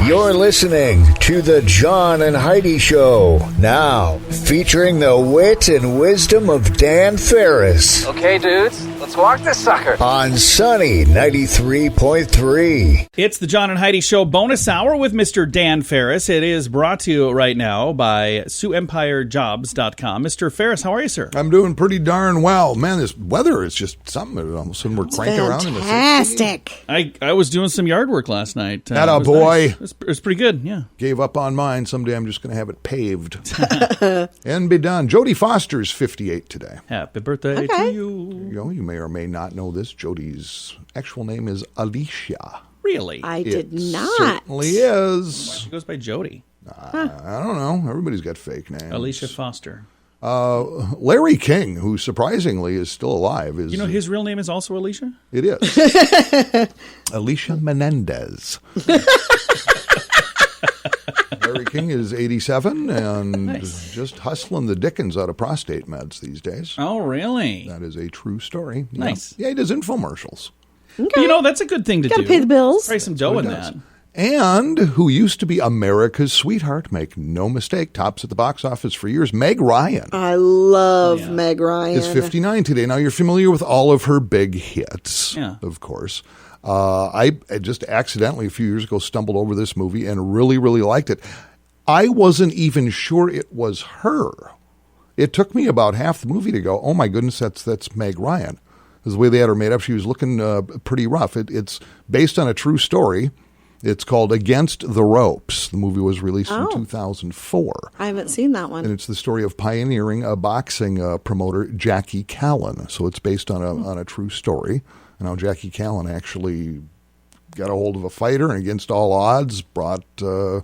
You're listening to the John and Heidi Show, now featuring the wit and wisdom of Dan Farris. Okay, dudes, let's walk this sucker. On Sunny 93.3. It's the John and Heidi Show bonus hour with Mr. Dan Farris. It is brought to you right now by SiouxEmpireJobs.com. Mr. Farris, how are you, sir? I'm doing pretty darn well. Man, this weather is just something. All of a sudden we're cranking around in the 60s. Fantastic. I was doing some yard work last night. Atta boy. Nice. It was pretty good, yeah. Gave up on mine. Someday I'm just going to have it paved and be done. Jodie Foster's 58 today. Happy birthday to you. You may or may not know this. Jodie's actual name is Alicia. Really? I did not. Certainly is. She goes by Jody. I don't know. Everybody's got fake names. Alicia Foster. Larry King, who surprisingly is still alive, is. You know his real name is also Alicia? It is. Alicia Menendez. Larry King is 87 and just hustling the dickens out of prostate meds these days. Oh, really? That is a true story. Nice. Yeah, he does infomercials. Okay. You know, that's a good thing to do. Gotta pay the bills. Try some dough in that. And who used to be America's sweetheart, make no mistake, tops at the box office for years, Meg Ryan. I love Meg Ryan. Is 59 today. Now, you're familiar with all of her big hits, of course. I just accidentally a few years ago stumbled over this movie and really, really liked it. I wasn't even sure it was her. It took me about half the movie to go, oh my goodness, that's Meg Ryan. Because the way they had her made up, she was looking pretty rough. It's based on a true story. It's called Against the Ropes. The movie was released in 2004. I haven't seen that one. And it's the story of pioneering boxing promoter Jackie Callan. So it's based on a true story. And how Jackie Callan actually got a hold of a fighter and against all odds brought him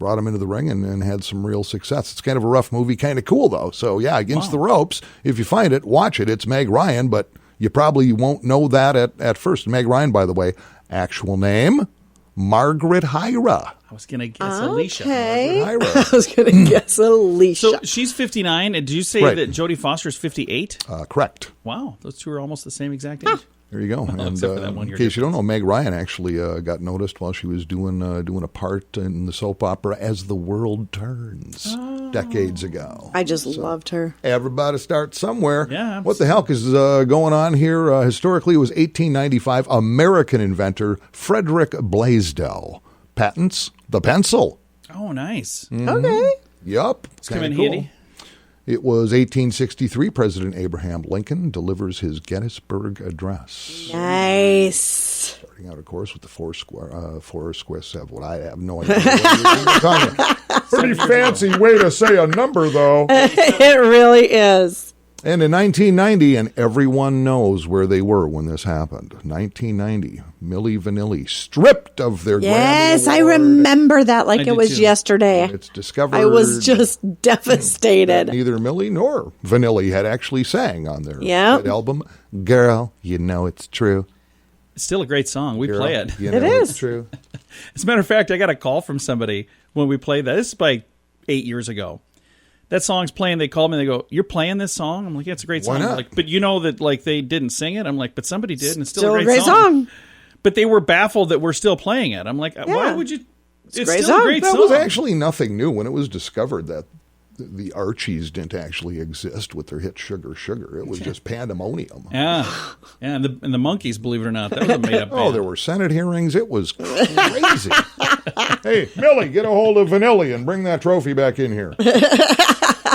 into the ring and had some real success. It's kind of a rough movie, kind of cool though. So yeah, Against the Ropes. If you find it, watch it. It's Meg Ryan, but you probably won't know that at first. Meg Ryan, by the way, actual name, Margaret Hyra. I was going to guess Alicia. Okay. Margaret Hyra. I was going to guess Alicia. So she's 59. And did you say that Jodie Foster's 58? Correct. Wow. Those two are almost the same exact age. There you go. Well, and except for that 1 in year case you don't know, Meg Ryan actually got noticed while she was doing a part in the soap opera As the World Turns decades ago. I just loved her. Everybody starts somewhere. Yeah. What the heck is going on here? Historically, it was 1895. American inventor Frederick Blaisdell patents the pencil. Oh, nice. Okay. Yup. It's come in handy. It was 1863. President Abraham Lincoln delivers his Gettysburg Address. Nice. Starting out, of course, with the four square 7. I have no idea what you're talking about. Pretty fancy way to say a number, though. It really is. And in 1990, and everyone knows where they were when this happened. 1990, Milli Vanilli stripped of their Grammy Yes, I Award. remember that like it was too. yesterday. It's discovered. I was just devastated. Neither Millie nor Vanilli had actually sang on their hit album. Girl, you know it's true. It's still a great song. We play it. You know It is. It's true. As a matter of fact, I got a call from somebody when we played that. This is like 8 years ago. That song's playing. They called me and they go, "You're playing this song?" I'm like, "Yeah, it's a great song." Why not? Like, but you know that like they didn't sing it. I'm like, "But somebody did, and it's still a great song. But they were baffled that we're still playing it. I'm like, "Why would you?" It's a great still song. a great That song. was actually nothing new when it was discovered that the Archies didn't actually exist with their hit Sugar Sugar. It was just pandemonium. Yeah, and the Monkees, believe it or not, that was a made up band. Oh, there were Senate hearings. It was crazy. Hey, Millie, get a hold of Vanilli and bring that trophy back in here.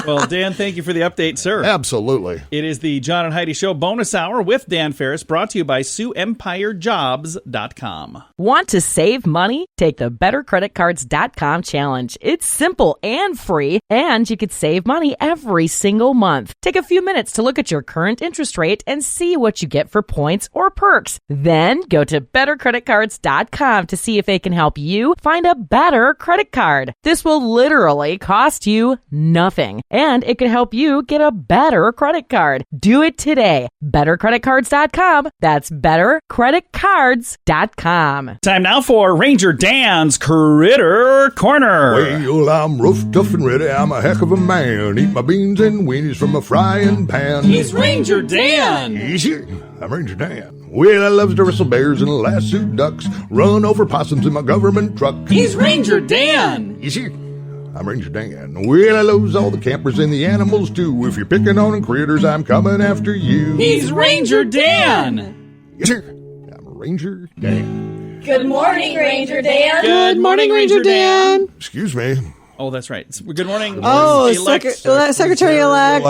Well, Dan, thank you for the update, sir. Absolutely. It is the John and Heidi Show bonus hour with Dan Farris, brought to you by SiouxEmpireJobs.com. Want to save money? Take the BetterCreditCards.com challenge. It's simple and free, and you could save money every single month. Take a few minutes to look at your current interest rate and see what you get for points or perks. Then go to BetterCreditCards.com to see if they can help you find a better credit card. This will literally cost you nothing. and it could help you get a better credit card. Do it today. BetterCreditCards.com. That's BetterCreditCards.com. Time now for Ranger Dan's Critter Corner. Well, I'm rough, tough, and ready. I'm a heck of a man. Eat my beans and weenies from a frying pan. He's Ranger Dan. Easy. I'm Ranger Dan. Well, I loves to wrestle bears and lasso ducks, run over possums in my government truck. He's Ranger Dan. Easy. I'm Ranger Dan. Well, I loves all the campers and the animals too. If you're picking on critters, I'm coming after you. He's Ranger Dan. Yes, sir. I'm Ranger Dan. Good morning, Ranger Dan. Good morning, Ranger Dan. Excuse me. Oh, that's right. Good morning. Oh, Elect- Secretary-elect.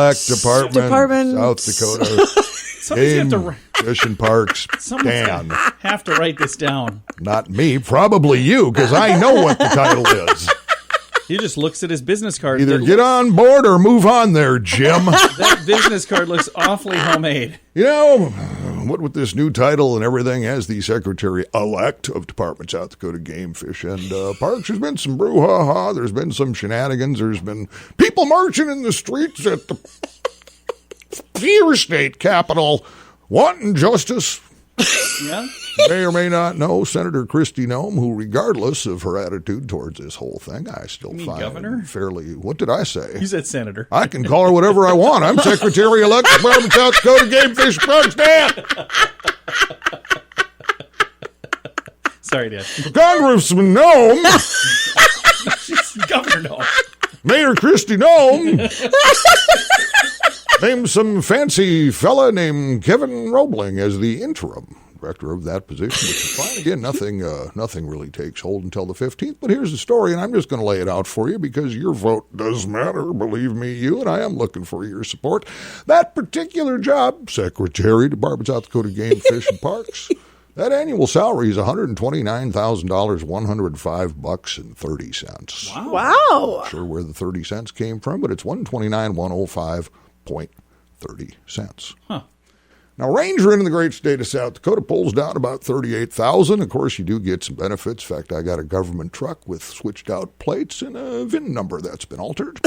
Department, South Dakota. Somebody's Game, got to. Fish and Parks, Someone's Dan. gonna have to write this down. Not me, probably you, because I know what the title is. He just looks at his business card. Either get on board or move on there, Jim. That business card looks awfully homemade. You know, what with this new title and everything, as the Secretary-elect of Department South Dakota Game, Fish, and Parks, there's been some brouhaha, there's been some shenanigans, there's been people marching in the streets at the Fear State Capitol wanting justice. Yeah? You may or may not know Senator Kristi Noem, who, regardless of her attitude towards this whole thing, I still You mean find governor? fairly... What did I say? You said senator. I can call her whatever I want. I'm Secretary-elect Department South Dakota Game, Fish, Parks, Dan. Sorry, Dan. Congressman Noem, Governor Noem. Mayor Kristi Noem, named some fancy fella named Kevin Roebling as the interim director of that position, which is fine. Again, nothing really takes hold until the 15th. But here's the story, and I'm just going to lay it out for you because your vote does matter. Believe me, you, and I am looking for your support. That particular job, Secretary, Department of South Dakota Game, Fish, and Parks, that annual salary is $129,000, $105.30. Wow. Not sure where the 30 cents came from, but it's $129,105.30. Huh. Now, Ranger in the great state of South Dakota pulls down about $38,000. Of course, you do get some benefits. In fact, I got a government truck with switched out plates and a VIN number that's been altered.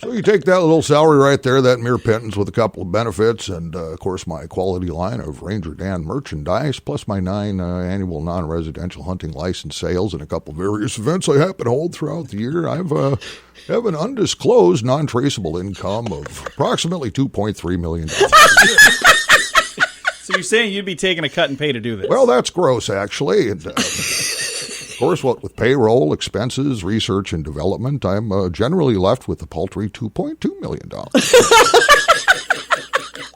So you take that little salary right there, that mere pittance with a couple of benefits, and, of course, my quality line of Ranger Dan merchandise, plus my 9 annual non-residential hunting license sales and a couple of various events I happen to hold throughout the year. I have an undisclosed, non-traceable income of approximately $2.3 million. So you're saying you'd be taking a cut and pay to do this? Well, that's gross, actually. And, of course, what with payroll, expenses, research, and development, I'm generally left with a paltry $2.2 million.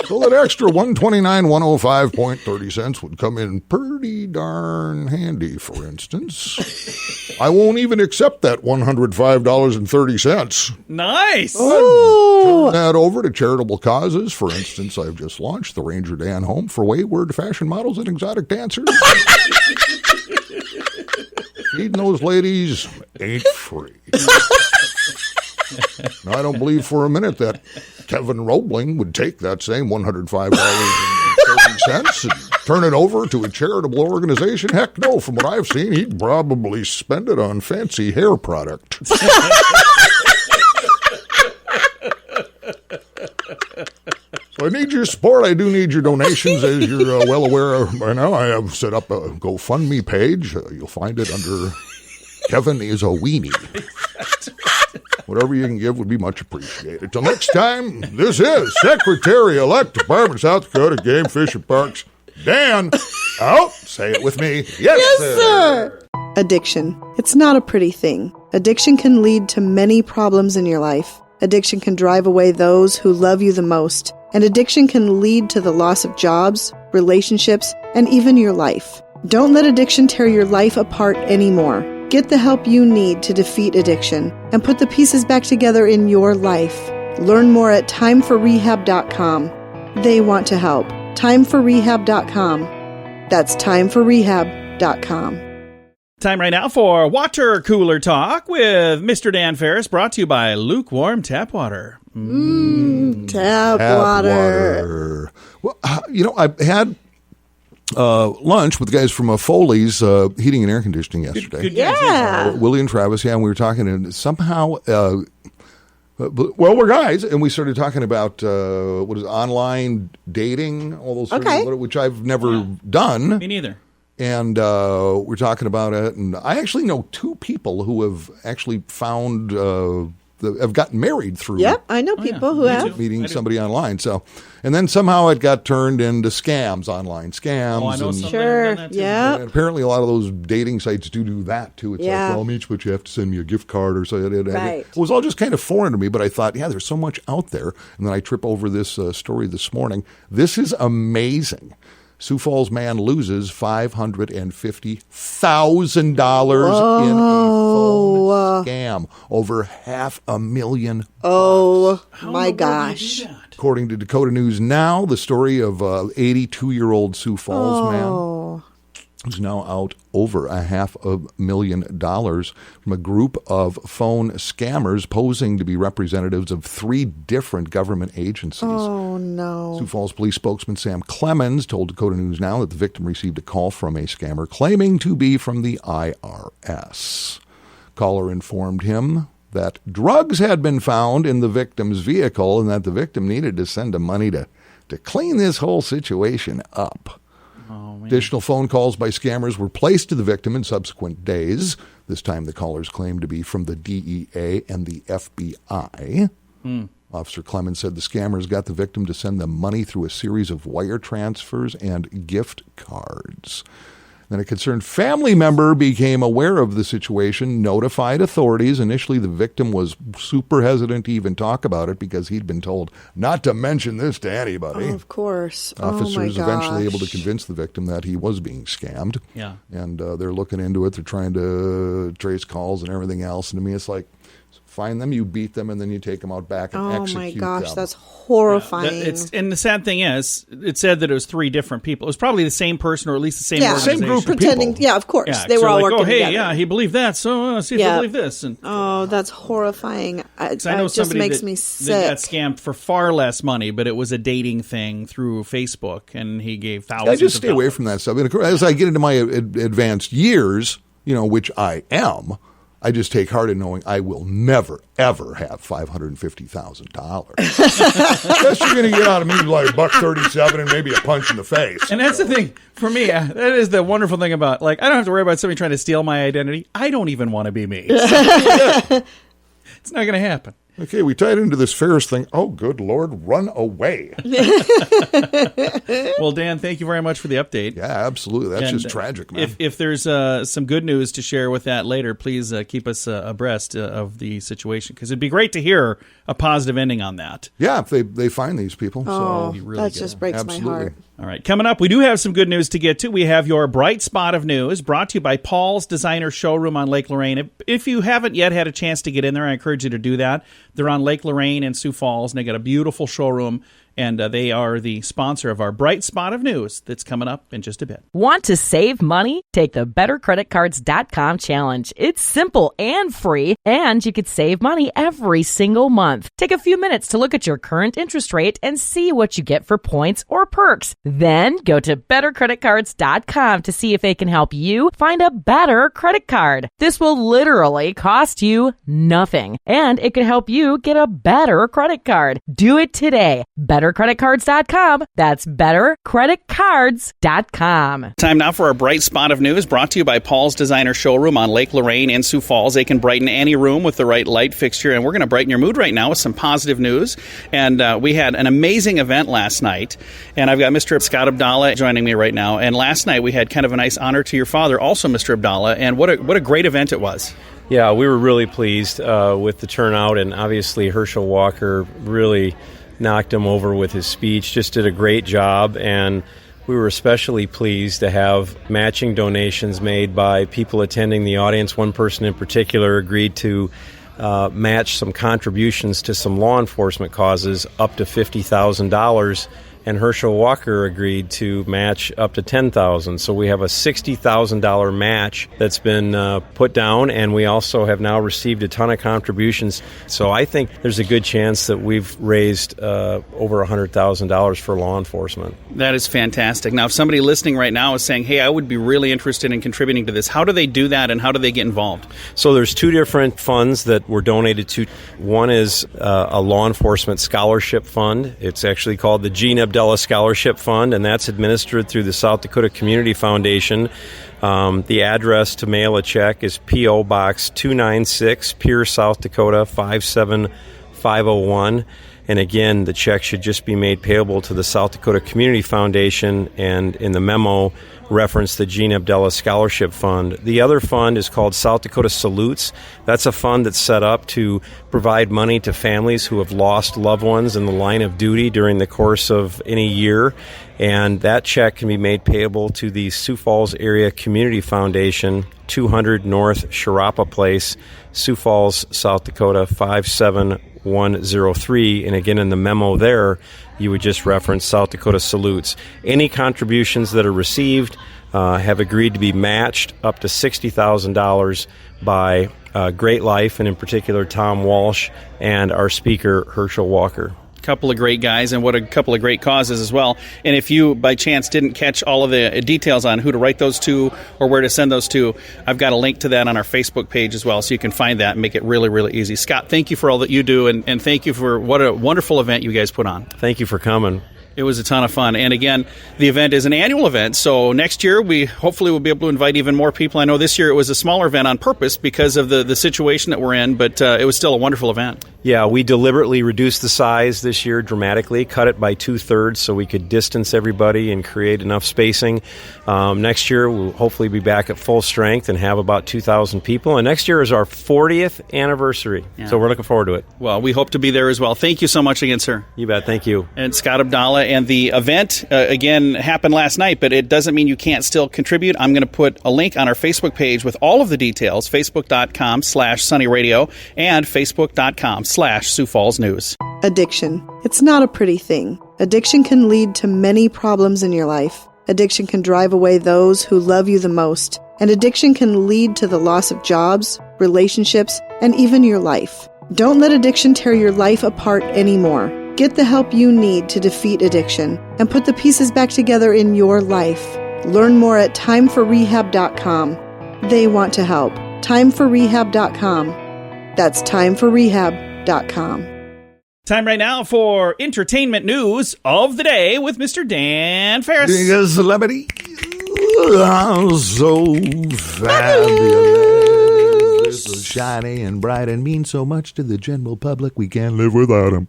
So that extra $129,105.30 would come in pretty darn handy, for instance. I won't even accept that $105.30. Nice. Turn that over to charitable causes. For instance, I've just launched the Ranger Dan Home for wayward fashion models and exotic dancers. Feeding those ladies ain't free. Now, I don't believe for a minute that Kevin Roebling would take that same $105.30 and turn it over to a charitable organization. Heck no, from what I've seen, he'd probably spend it on fancy hair product. So I need your support. I do need your donations. As you're well aware by now, I have set up a GoFundMe page. You'll find it under Kevin is a Weenie. Whatever you can give would be much appreciated. Till next time, this is Secretary-elect Department South Dakota Game, Fish, and Parks, Dan, out. Say it with me. Yes, sir. Addiction. It's not a pretty thing. Addiction can lead to many problems in your life. Addiction can drive away those who love you the most. And addiction can lead to the loss of jobs, relationships, and even your life. Don't let addiction tear your life apart anymore. Get the help you need to defeat addiction and put the pieces back together in your life. Learn more at timeforrehab.com. They want to help. Timeforrehab.com. That's timeforrehab.com. Time right now for Water Cooler Talk with Mr. Dan Farris, brought to you by Lukewarm Tap Water. Tap water. Well, I've had lunch with the guys from Foley's Heating and Air Conditioning yesterday. Good guys, Yeah. Willie and Travis, and we were talking, and somehow, we're guys, and we started talking about what is online dating, all those sort of, which I've never done. Me neither. And we're talking about it, and I actually know two people who have actually found have gotten married through. Yep, I know people who have. Meeting somebody online. So, and then somehow it got turned into scams, online scams. Oh, I know and, something. Sure, I've done that too. yeah. and apparently a lot of those dating sites do that too. It's like, well, Mitch, but you have to send me a gift card or so. Right. It was all just kind of foreign to me, but I thought, yeah, there's so much out there. And then I trip over this story this morning. This is amazing. Sioux Falls man loses $550,000 in a phone scam. Over $500,000. Oh, How my in the world do you gosh. do that? According to Dakota News Now, the story of 82-year-old Sioux Falls man who's now out over $500,000 from a group of phone scammers posing to be representatives of 3 different government agencies. Oh, no. Sioux Falls police spokesman Sam Clemens told Dakota News Now that the victim received a call from a scammer claiming to be from the IRS. Caller informed him that drugs had been found in the victim's vehicle and that the victim needed to send him money to clean this whole situation up. Additional phone calls by scammers were placed to the victim in subsequent days. This time the callers claimed to be from the DEA and the FBI. Officer Clemens said the scammers got the victim to send them money through a series of wire transfers and gift cards. Then a concerned family member became aware of the situation, notified authorities. Initially, the victim was super hesitant to even talk about it because he'd been told not to mention this to anybody. Oh, of course. Officers oh my eventually able to gosh. convince the victim that he was being scammed. Yeah. And they're looking into it. They're trying to trace calls and everything else. And to me, it's like, find them, you beat them, and then you take them out back and Oh execute my gosh, them. that's horrifying. And the sad thing is, it said that it was 3 different people. It was probably the same person, or at least the same organization. Same group of pretending. people. Yeah, of course. Yeah, They were so all like, working hey, together. yeah, he believed that, so see if Yeah. he believed this. And Oh, that's horrifying. I know It just somebody makes that, me that sick. got scammed for far less money, but it was a dating thing through Facebook, and he gave thousands. I just of stay away dollars. from that stuff. And as I get into my advanced years, which I am, I just take heart in knowing I will never, ever have $550,000. That's you're going to get out of me like $1.37 and maybe a punch in the face. And that's the thing for me. That is the wonderful thing about, like, I don't have to worry about somebody trying to steal my identity. I don't even want to be me. So, it's not going to happen. Okay, we tied into this Farris thing. Oh, good Lord, run away. Well, Dan, thank you very much for the update. Yeah, absolutely. That's And just tragic, man. If there's some good news to share with that later, please keep us abreast of the situation, because it'd be great to hear a positive ending on that. Yeah, if they find these people. Oh, be really that good. just breaks Absolutely. my heart. All right, coming up, we do have some good news to get to. We have your bright spot of news, brought to you by Paul's Designer Showroom on Lake Lorraine. If you haven't yet had a chance to get in there, I encourage you to do that. They're on Lake Lorraine and Sioux Falls, and they got a beautiful showroom, and they are the sponsor of our bright spot of news that's coming up in just a bit. Want to save money? Take the bettercreditcards.com challenge. It's simple and free, and you could save money every single month. Take a few minutes to look at your current interest rate and see what you get for points or perks. Then go to bettercreditcards.com to see if they can help you find a better credit card. This will literally cost you nothing, and it could help you get a better credit card. Do it today. bettercreditcards.com. That's bettercreditcards.com. Time now for our bright spot of news, brought to you by Paul's Designer Showroom on Lake Lorraine and Sioux Falls. They can brighten any room with the right light fixture, and we're going to brighten your mood right now with some positive news. And we had an amazing event last night, and I've got Mr. Scott Abdallah joining me right now. And last night we had kind of a nice honor to your father, also Mr. Abdallah, and what a great event it was. Yeah, we were really pleased with the turnout, and obviously Herschel Walker really knocked him over with his speech, just did a great job, and we were especially pleased to have matching donations made by people attending the audience. One person in particular agreed to match some contributions to some law enforcement causes up to $50,000, and Herschel Walker agreed to match up to $10,000. So we have a $60,000 match that's been put down, and we also have now received a ton of contributions. So I think there's a good chance that we've raised over $100,000 for law enforcement. That is fantastic. Now, if somebody listening right now is saying, hey, I would be really interested in contributing to this, how do they do that and how do they get involved? So there's two different funds that were donated to. One is a law enforcement scholarship fund. It's actually called the Gene Abdullah Scholarship Fund, and that's administered through the South Dakota Community Foundation. The address to mail a check is P.O. Box 296, Pierre, South Dakota 57501. And again, the check should just be made payable to the South Dakota Community Foundation, and in the memo, reference the Gene Abdullah Scholarship Fund. The other fund is called South Dakota Salutes. That's a fund that's set up to provide money to families who have lost loved ones in the line of duty during the course of any year. And that check can be made payable to the Sioux Falls Area Community Foundation, 200 North Sharapa Place, Sioux Falls, South Dakota 57103. And again, in the memo there, you would just reference South Dakota Salutes. Any contributions that are received have agreed to be matched up to $60,000 by Great Life, and in particular Tom Walsh and our speaker, Herschel Walker. Couple of great guys, and what a couple of great causes as well. And if you by chance didn't catch all of the details on who to write those to or where to send those to, I've got a link to that on our Facebook page as well, so you can find that and make it really, really easy. Scott, thank you for all that you do, and thank you for what a wonderful event you guys put on. Thank you for coming. It was a ton of fun. And again, the event is an annual event, so next year we hopefully will be able to invite even more people. I know this year it was a smaller event on purpose because of the situation that we're in, but it was still a wonderful event. Yeah, we deliberately reduced the size this year dramatically, cut it by 2/3 so we could distance everybody and create enough spacing. Next year we'll hopefully be back at full strength and have about 2,000 people. And next year is our 40th anniversary, so we're looking forward to it. Well, we hope to be there as well. Thank you so much again, sir. You bet. Thank you. And Scott Abdallah. And the event, again, happened last night, but it doesn't mean you can't still contribute. I'm going to put a link on our Facebook page with all of the details, facebook.com/sunnyradio and facebook.com/Sioux Falls News. Addiction. It's not a pretty thing. Addiction can lead to many problems in your life. Addiction can drive away those who love you the most. And addiction can lead to the loss of jobs, relationships, and even your life. Don't let addiction tear your life apart anymore. Get the help you need to defeat addiction and put the pieces back together in your life. Learn more at timeforrehab.com. They want to help. Timeforrehab.com. That's timeforrehab.com. Time right now for entertainment news of the day with Mr. Dan Farris. The celebrity so fabulous, so shiny and bright, and mean so much to the general public we can't live without him.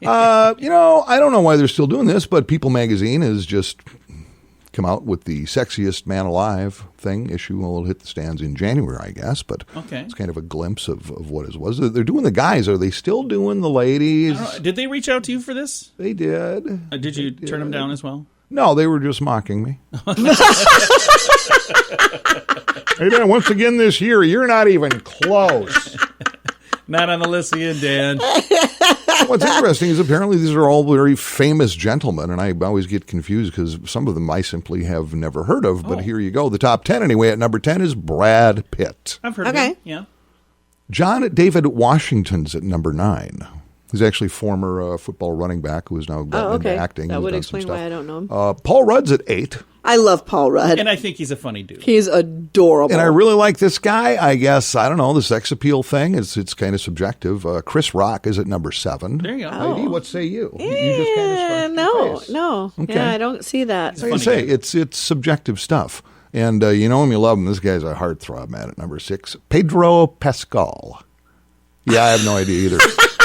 I don't know why they're still doing this, but People magazine has just come out with the sexiest man alive issue. Well, it'll hit the stands in January, I guess, but It's kind of a glimpse of what it was. They're doing the guys. Are they still doing the ladies? Did they reach out to you for this? They did. Did you turn them down as well? No, they were just mocking me. Hey, Dan, once again this year, you're not even close. Not on the list again, Dan. What's interesting is apparently these are all very famous gentlemen, and I always get confused because some of them I simply have never heard of, but here you go. The top 10 anyway. At number 10 is Brad Pitt. I've heard of him, yeah. John David Washington's at number 9. He's actually former football running back who has now gotten into acting. That would explain why I don't know him. Paul Rudd's at 8. I love Paul Rudd. And I think he's a funny dude. He's adorable. And I really like this guy. I guess, I don't know, the sex appeal thing, it's kind of subjective. Chris Rock is at number 7. There you go. Heidi, what say you? You just kind of scratched your face. No. Okay. Yeah, I don't see that. Like I say, it's subjective stuff. And you know him, you love him. This guy's a heartthrob, man, at number 6. Pedro Pascal. Yeah, I have no idea either.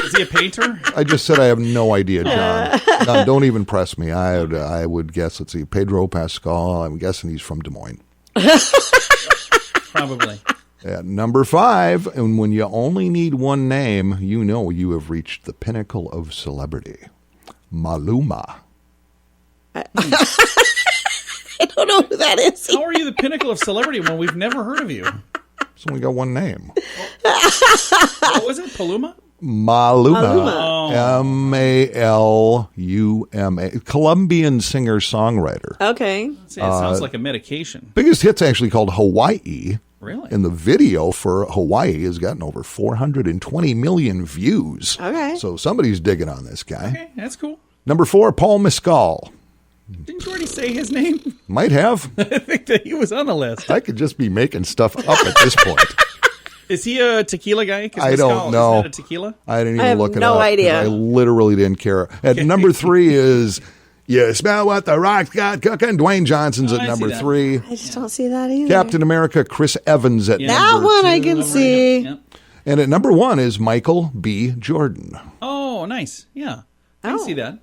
Is he a painter? I just said I have no idea, John. No, don't even press me. I would guess, let's see, Pedro Pascal. I'm guessing he's from Des Moines. Probably. At number 5, and when you only need one name, you know you have reached the pinnacle of celebrity. Maluma. I don't know who that is. How are you the pinnacle of celebrity when we've never heard of you? It's only got one name. What was it? Paluma? Maluma. Maluma. Colombian singer-songwriter. Okay. It sounds like a medication. Biggest hit's actually called Hawaii. Really? And the video for Hawaii has gotten over 420 million views. Okay. So somebody's digging on this guy. Okay, that's cool. Number 4, Paul Mescal. Didn't you already say his name? Might have. I think that he was on the list. I could just be making stuff up at this point. Is he a tequila guy? I don't know. Is that a tequila? I didn't I even have look it no up. idea. I literally didn't care. At number 3 is You Smell What the Rock's Got Cooking. Dwayne Johnson's at I number see that. 3. I just don't see that either. Captain America, Chris Evans at Yeah. That number one 2. I can see. Yep. And at number 1 is Michael B. Jordan. Oh, nice. Yeah. I can see that.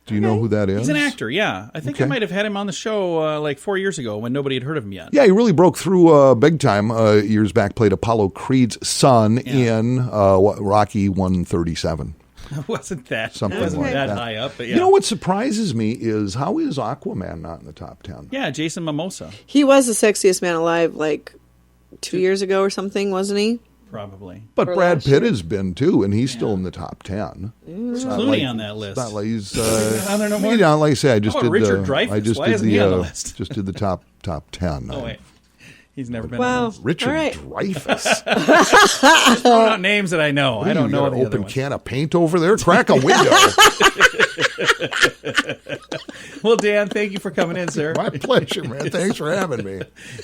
Do you know who that is? He's an actor, yeah. I think I might have had him on the show like 4 years ago when nobody had heard of him yet. Yeah, he really broke through big time years back. Played Apollo Creed's son in Rocky 137. Wasn't that Something wasn't like that that. high up? But yeah. You know what surprises me is how is Aquaman not in the top 10? Yeah, Jason Momoa, He was the sexiest man alive like 2 years ago or something, wasn't he? probably. But Or Brad last Pitt year. has been too, and he's still in the top 10. Is Clooney on that list? It's not like he's. on there no more? You know, like I say, I just How did about Richard the. Dreyfuss? I just Why did isn't the. he on the list? Just did the top 10. Oh, wait. He's never been Wow. on the list. Richard All right. Dreyfuss. Throwing out names that I know. I don't know Got the an other open ones. can of paint over there. Crack a window. Well, Dan, thank you for coming in, sir. My pleasure, man. Thanks for having me.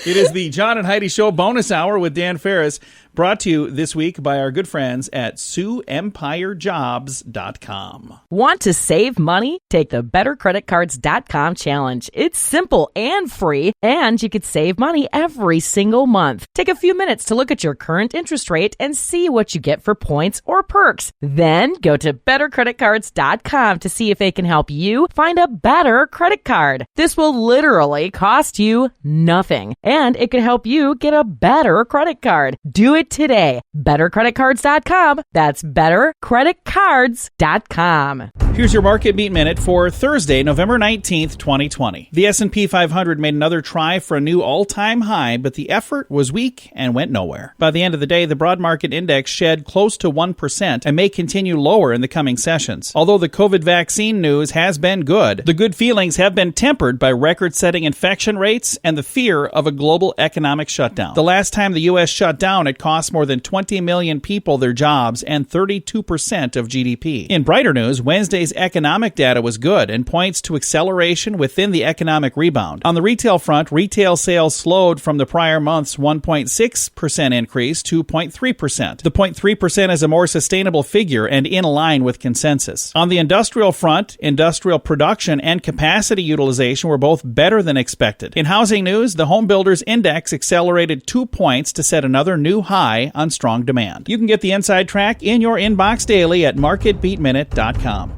It is the John and Heidi Show bonus hour with Dan Farris, brought to you this week by our good friends at SiouxEmpireJobs.com. Want to save money? Take the BetterCreditCards.com challenge. It's simple and free, and you could save money every single month. Take a few minutes to look at your current interest rate and see what you get for points or perks. Then go to BetterCreditCards.com to see if they can help you find a better credit card. This will literally cost you nothing, and it could help you get a better credit card. Do it today. BetterCreditCards.com. That's BetterCreditCards.com. Here's your Market Beat Minute for Thursday, November 19th, 2020. The S&P 500 made another try for a new all-time high, but the effort was weak and went nowhere. By the end of the day, the broad market index shed close to 1% and may continue lower in the coming sessions. Although the COVID vaccine news has been good, the good feelings have been tempered by record-setting infection rates and the fear of a global economic shutdown. The last time the U.S. shut down, it cost more than 20 million people their jobs and 32% of GDP. In brighter news, Wednesday's economic data was good and points to acceleration within the economic rebound. On the retail front, retail sales slowed from the prior month's 1.6% increase to 0.3%. The 0.3% is a more sustainable figure and in line with consensus. On the industrial front, industrial production and capacity utilization were both better than expected. In housing news, the Home Builders Index accelerated 2 points to set another new high on strong demand. You can get the inside track in your inbox daily at marketbeatminute.com.